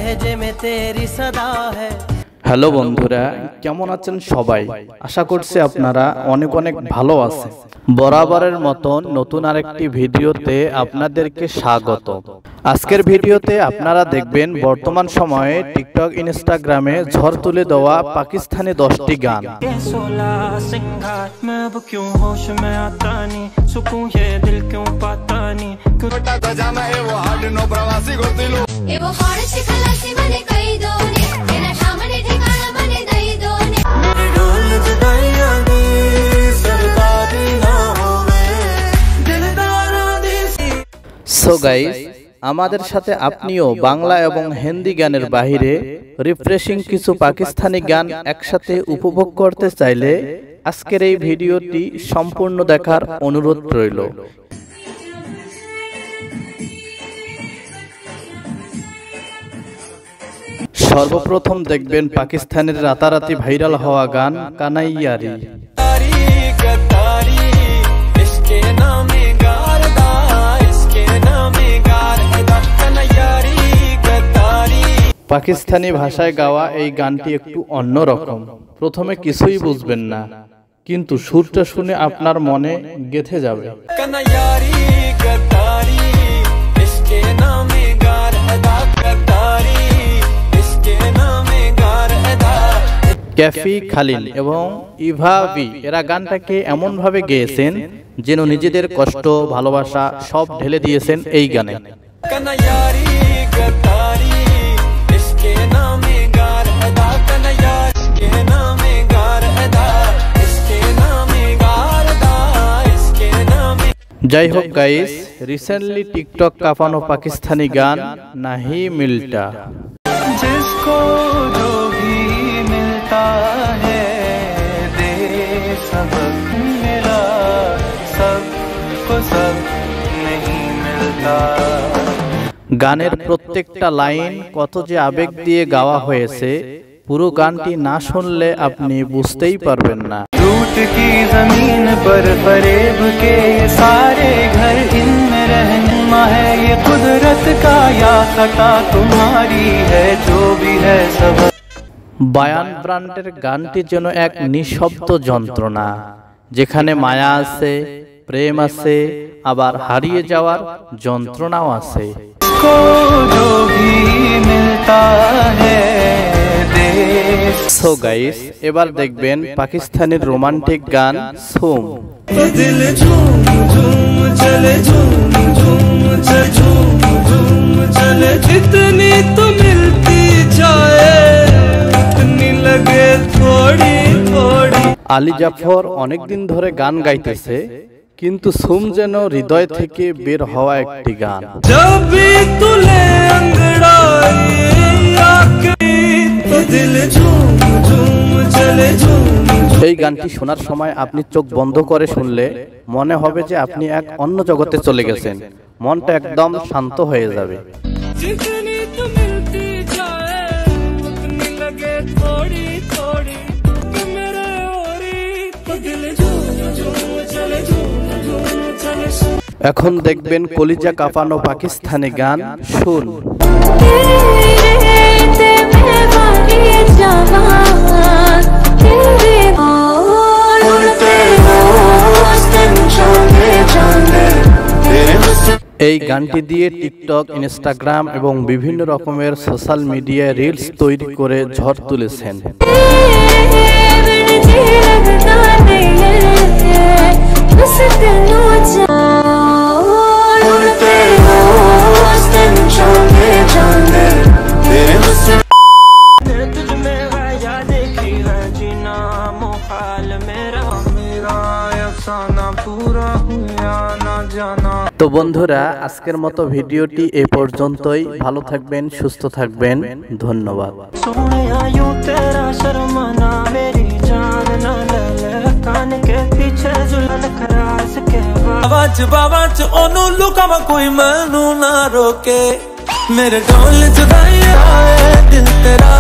लहजे में तेरी सदा है। হ্যালো বন্ধুরা, কেমন আছেন সবাই? আশা করছি আপনারা অনেক অনেক ভালো আছেন। বরাবরের মতন নতুন আরেকটি ভিডিওতে আপনাদেরকে স্বাগত। আজকের ভিডিওতে আপনারা দেখবেন বর্তমান সময়ে টিকটক ইনস্টাগ্রামে ঝড় তুলে দেওয়া পাকিস্তানি 10টি গান। সো গাইস, আমাদের সাথে আপনিও বাংলা এবং হিন্দি গানের বাহিরে রিফ্রেশিং কিছু পাকিস্তানি গান একসাথে উপভোগ করতে চাইলে আজকের এই ভিডিওটি সম্পূর্ণ দেখার অনুরোধ রইল। সর্বপ্রথম দেখবেন পাকিস্তানের রাতারাতি ভাইরাল হওয়া গান কানাইয়ারি। পাকিস্তানি ভাষায় গাওয়া এই গানটি একটু অন্যরকম। প্রথমে কিছুই বুঝবেন না, কিন্তু সুরটা শুনে আপনার মনে গেঁথে যাবে। ক্যাফি খালিল এবং ইভাবি এরা গানটাকে এমন ভাবে গেয়েছেন যেন নিজেদের কষ্ট ভালোবাসা সব ঢেলে দিয়েছেন এই গানে। যাই হোক গাইস, রিসেন্টলি টিকটক কাঁপানো পাকিস্তানি গান নাহি মিলতা। जिसको जो भी मिलता है दे सबक मिला, सबको सब नहीं मिलता। গানের প্রত্যেকটা লাইন কত যে আবেগ দিয়ে গাওয়া হয়েছে, পুরো গানটি না শুনলে আপনি বুঝতেই পারবেন না। रूठ की जमीन पर फरेब के सारे घर इनमें रहनुमा है, ये कुदरत का या खता तुम्हारी है, जो भी है सब। বায়ান ব্র্যান্ডের গানটি যেন এক নিঃশব্দ যন্ত্রণা, যেখানে মায়া আছে, প্রেম আছে, আবার হারিয়ে যাওয়ার যন্ত্রণাও আছে। को जो भी मिलता है दे। সো গাইস, এবার দেখবেন পাকিস্তানের রোমান্টিক গান সুম। दिल झूम झूम चले, झूम झूम चले, झूम झूम चले, जितनी तो मिलती जाए उतनी लगे थोड़ी थोड़ी। আলী জাফর অনেকদিন ধরে গান গাইতেছে, কিন্তু সুম যেন হৃদয় থেকে বের হওয়া একটি গান। जब भी तुले अंगड़ाई आके तो दिल झूम झूम चले, झूम। এই গানটি শোনার সময় আপনি চোখ বন্ধ করে শুনলে মনে হবে যে আপনি এক অন্য জগতে চলে গেছেন, মনটা একদম শান্ত হয়ে যাবে। जितनी तो मिलती जाए उतनी लगे थोड़ी थोड़ी, मेरे ओरी तो दिल झूम झूम चले, झूम झूम चले। এখন দেখবেন কলিজা কাঁপানো পাকিস্তানি গান শুন। এই গানটি দিয়ে টিকটক, ইনস্টাগ্রাম এবং বিভিন্ন রকমের সোশ্যাল মিডিয়ায় রিলস তৈরি করে ঝড় তুলেছেন। তো বন্ধুরা, আজকের মতো ভিডিওটি এ পর্যন্তই। ভালো থাকবেন, সুস্থ থাকবেন, ধন্যবাদ। बाबाच ओनू लुकावा कोई मैनू ना रोके, मेरे ढोल जुदाई आए दिल तेरा।